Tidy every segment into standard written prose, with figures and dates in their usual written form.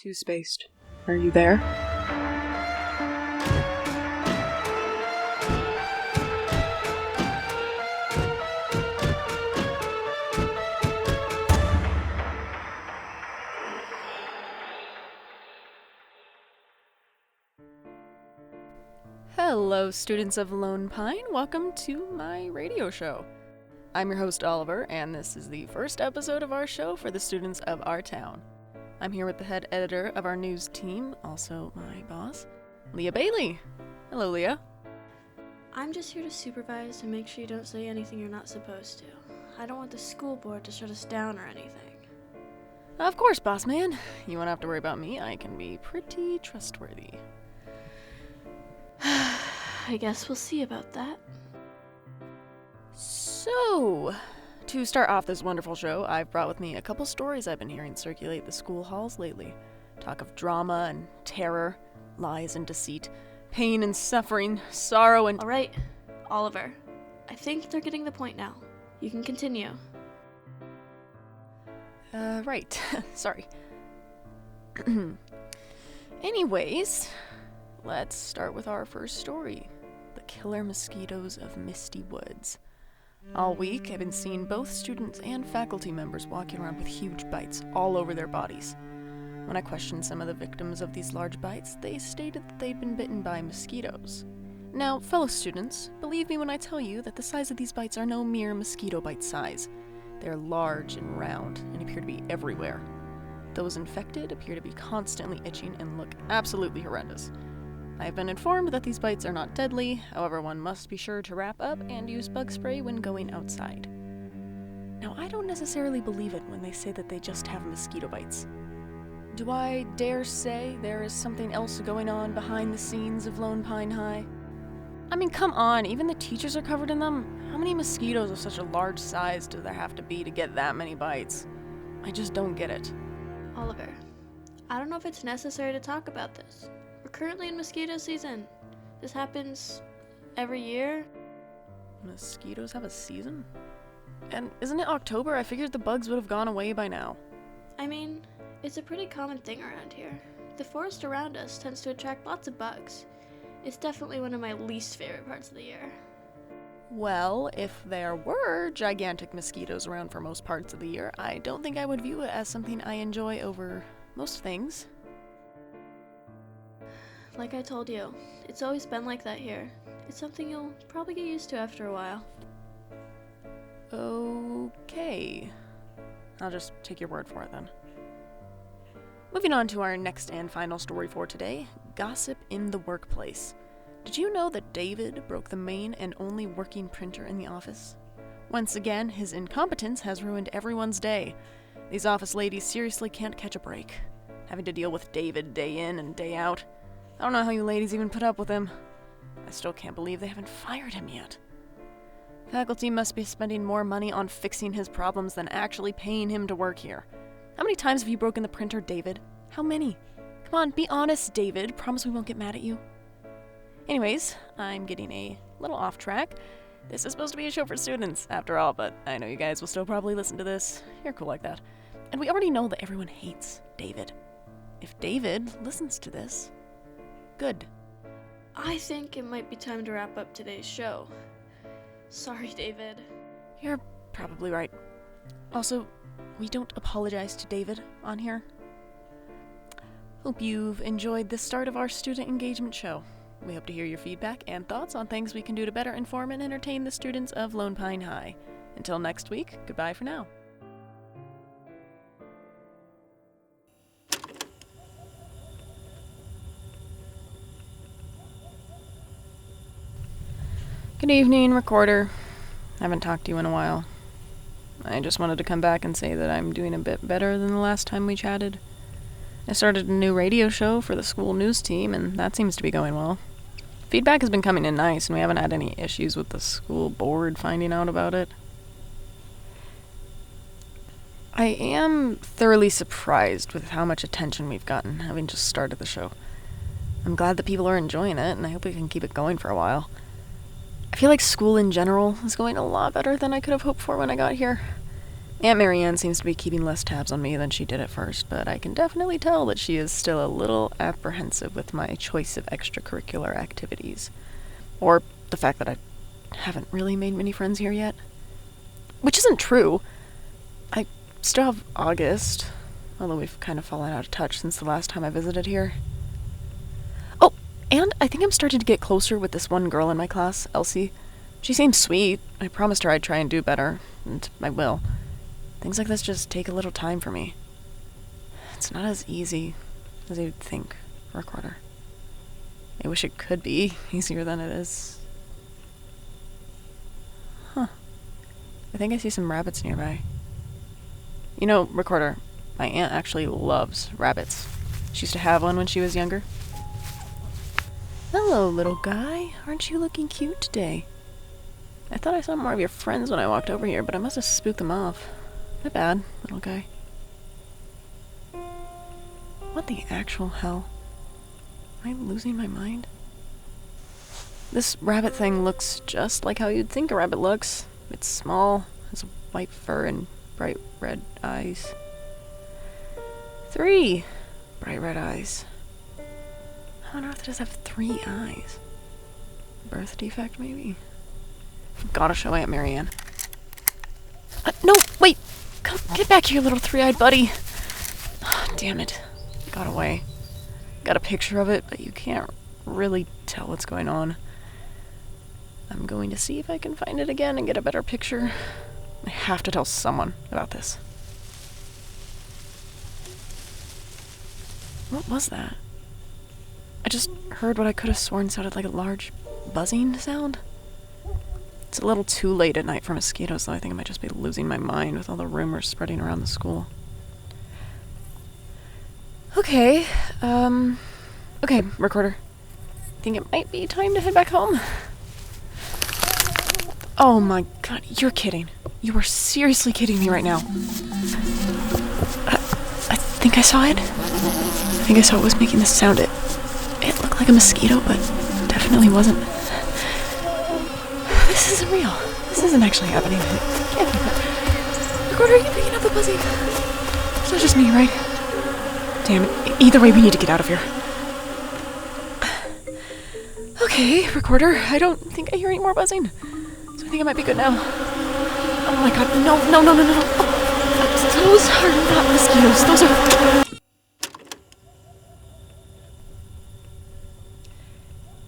Too spaced. Are you there? Hello, students of Lone Pine. Welcome to my radio show. I'm your host, Oliver, and this is the first episode of our show for the students of our town. I'm here with the head editor of our news team, also my boss, Leah Bailey. Hello, Leah. I'm just here to supervise and make sure you don't say anything you're not supposed to. I don't want the school board to shut us down or anything. Of course, boss man. You won't have to worry about me. I can be pretty trustworthy. I guess we'll see about that. So, to start off this wonderful show, I've brought with me a couple stories I've been hearing circulate the school halls lately. Talk of drama and terror, lies and deceit, pain and suffering, sorrow and... All right, Oliver. I think they're getting the point now. You can continue. Right. Sorry. Anyways, let's start with our first story. The killer mosquitoes of Misty Woods. All week, I've been seeing both students and faculty members walking around with huge bites all over their bodies. When I questioned some of the victims of these large bites, they stated that they'd been bitten by mosquitoes. Now, fellow students, believe me when I tell you that the size of these bites are no mere mosquito bite size. They're large and round and appear to be everywhere. Those infected appear to be constantly itching and look absolutely horrendous. I have been informed that these bites are not deadly, however one must be sure to wrap up and use bug spray when going outside. Now, I don't necessarily believe it when they say that they just have mosquito bites. Do I dare say there is something else going on behind the scenes of Lone Pine High? I mean, come on, even the teachers are covered in them. How many mosquitoes of such a large size do there have to be to get that many bites? I just don't get it. Oliver, I don't know if it's necessary to talk about this. We're currently in mosquito season. This happens every year. Mosquitoes have a season? And isn't it October? I figured the bugs would have gone away by now. I mean, it's a pretty common thing around here. The forest around us tends to attract lots of bugs. It's definitely one of my least favorite parts of the year. Well, if there were gigantic mosquitoes around for most parts of the year, I don't think I would view it as something I enjoy over most things. Like I told you, it's always been like that here. It's something you'll probably get used to after a while. Okay. I'll just take your word for it then. Moving on to our next and final story for today, gossip in the workplace. Did you know that David broke the main and only working printer in the office? Once again, his incompetence has ruined everyone's day. These office ladies seriously can't catch a break, having to deal with David day in and day out. I don't know how you ladies even put up with him. I still can't believe they haven't fired him yet. Faculty must be spending more money on fixing his problems than actually paying him to work here. How many times have you broken the printer, David? How many? Come on, be honest, David. Promise we won't get mad at you. Anyways, I'm getting a little off track. This is supposed to be a show for students, after all, but I know you guys will still probably listen to this. You're cool like that. And we already know that everyone hates David. If David listens to this, good. I think it might be time to wrap up today's show. Sorry, David. You're probably right. Also, we don't apologize to David on here. Hope you've enjoyed the start of our student engagement show. We hope to hear your feedback and thoughts on things we can do to better inform and entertain the students of Lone Pine High. Until next week, goodbye for now. Good evening, recorder. I haven't talked to you in a while. I just wanted to come back and say that I'm doing a bit better than the last time we chatted. I started a new radio show for the school news team, and that seems to be going well. Feedback has been coming in nice, and we haven't had any issues with the school board finding out about it. I am thoroughly surprised with how much attention we've gotten, having just started the show. I'm glad that people are enjoying it, and I hope we can keep it going for a while. I feel like school in general is going a lot better than I could have hoped for when I got here. Aunt Marianne seems to be keeping less tabs on me than she did at first, but I can definitely tell that she is still a little apprehensive with my choice of extracurricular activities. Or the fact that I haven't really made many friends here yet. Which isn't true. I still have August, although we've kind of fallen out of touch since the last time I visited here. Oh, and I think I'm starting to get closer with this one girl in my class, Elsie. She seems sweet. I promised her I'd try and do better, and I will. Things like this just take a little time for me. It's not as easy as you'd think, Recorder. I wish it could be easier than it is. Huh. I think I see some rabbits nearby. You know, Recorder, my aunt actually loves rabbits. She used to have one when she was younger. Hello, little guy. Aren't you looking cute today? I thought I saw more of your friends when I walked over here, but I must have spooked them off. My bad, little guy. What the actual hell? Am I losing my mind? This rabbit thing looks just like how you'd think a rabbit looks. It's small, has white fur and bright red eyes. 3 bright red eyes. How on earth does it have 3 eyes? Birth defect, maybe? Gotta show Aunt Marianne. No, wait! Come, get back here, little 3-eyed buddy! Oh, damn it. Got away. Got a picture of it, but you can't really tell what's going on. I'm going to see if I can find it again and get a better picture. I have to tell someone about this. What was that? I just heard what I could have sworn sounded like a large buzzing sound. It's a little too late at night for mosquitoes, though. I think I might just be losing my mind with all the rumors spreading around the school. Okay, okay, Recorder. I think it might be time to head back home. Oh my god, you're kidding. You are seriously kidding me right now. I think I saw it. I think I saw it was making this sound. It looked like a mosquito, but definitely wasn't. This isn't real. This isn't actually happening. It can't be. Recorder, are you picking up the buzzing? It's not just me, right? Damn it. Either way, we need to get out of here. Okay, Recorder, I don't think I hear any more buzzing. So I think I might be good now. Oh my god, no. Oh, those are not mosquitoes. Those are...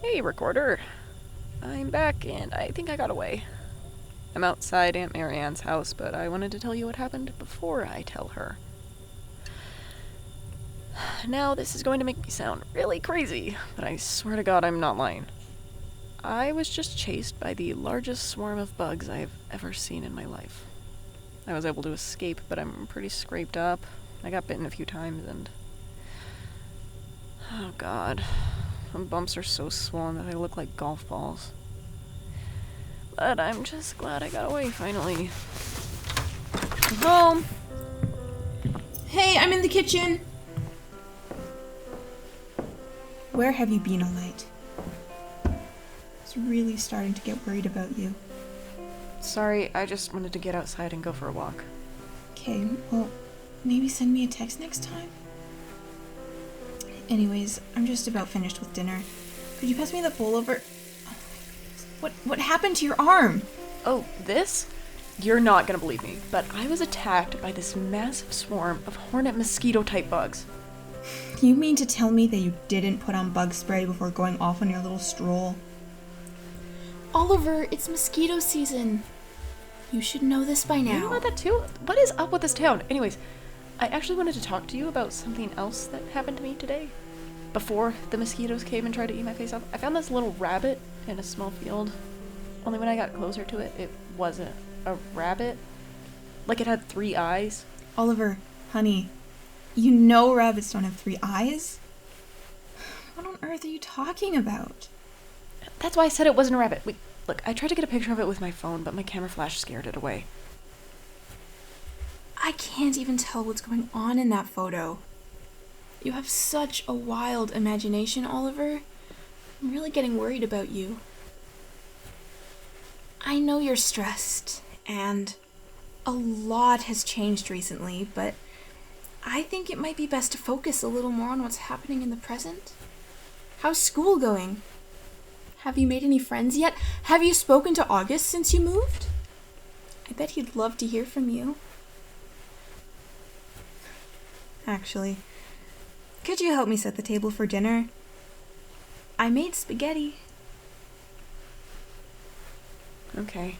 Hey, Recorder. I'm back, and I think I got away. I'm outside Aunt Marianne's house, but I wanted to tell you what happened before I tell her. Now, this is going to make me sound really crazy, but I swear to God I'm not lying. I was just chased by the largest swarm of bugs I've ever seen in my life. I was able to escape, but I'm pretty scraped up. I got bitten a few times, and... oh God. My bumps are so swollen that they look like golf balls. But I'm just glad I got away, finally. I'm home! Hey, I'm in the kitchen! Where have you been all night? I was really starting to get worried about you. Sorry, I just wanted to get outside and go for a walk. Okay, well, maybe send me a text next time? Anyways, I'm just about finished with dinner. Could you pass me the bowl over? What happened to your arm? Oh, this? You're not gonna believe me, but I was attacked by this massive swarm of hornet mosquito-type bugs. You mean to tell me that you didn't put on bug spray before going off on your little stroll? Oliver, it's mosquito season. You should know this by now. You know about that too? What is up with this town? Anyways, I actually wanted to talk to you about something else that happened to me today. Before the mosquitoes came and tried to eat my face off, I found this little rabbit in a small field. Only when I got closer to it, it wasn't a rabbit. Like it had 3 eyes. Oliver, honey, you know rabbits don't have 3 eyes? What on earth are you talking about? That's why I said it wasn't a rabbit. Wait, look, I tried to get a picture of it with my phone, but my camera flash scared it away. I can't even tell what's going on in that photo. You have such a wild imagination, Oliver. I'm really getting worried about you. I know you're stressed, and A lot has changed recently, but I think it might be best to focus a little more on what's happening in the present. How's school going? Have you made any friends yet? Have you spoken to August since you moved? I bet he'd love to hear from you. Actually, could you help me set the table for dinner? I made spaghetti. Okay.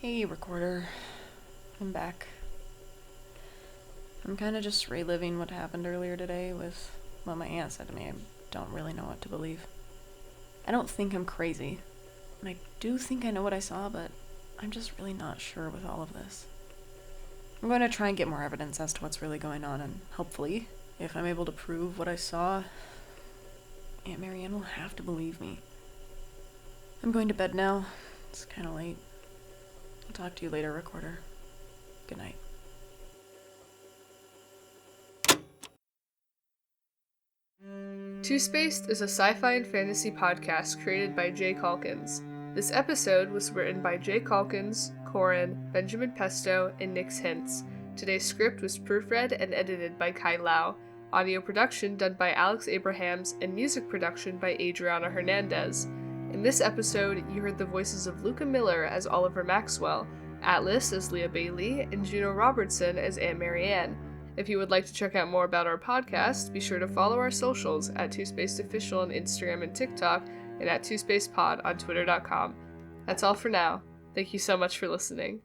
Hey, recorder. I'm back. I'm kind of just reliving what happened earlier today with what my aunt said to me. I don't really know what to believe. I don't think I'm crazy. And I do think I know what I saw, but I'm just really not sure with all of this. I'm going to try and get more evidence as to what's really going on, and hopefully, if I'm able to prove what I saw, Aunt Marianne will have to believe me. I'm going to bed now. It's kind of late. I'll talk to you later, recorder. Good night. Two Spaced is a sci-fi and fantasy podcast created by Jay Calkins. This episode was written by Jay Calkins, Corin, Benjamin Pesto, and Nix Hintz. Today's script was proofread and edited by Kai Lau. Audio production done by Alex Abrahams, and music production by Adriana Hernandez. In this episode, you heard the voices of Luka Miller as Oliver Maxwell, Atlas as Leah Bailey, and Juno Robertson as Aunt Marianne. If you would like to check out more about our podcast, be sure to follow our socials at TwoSpacedOfficial on Instagram and TikTok, and at TwoSpacedPod on Twitter.com. That's all for now. Thank you so much for listening.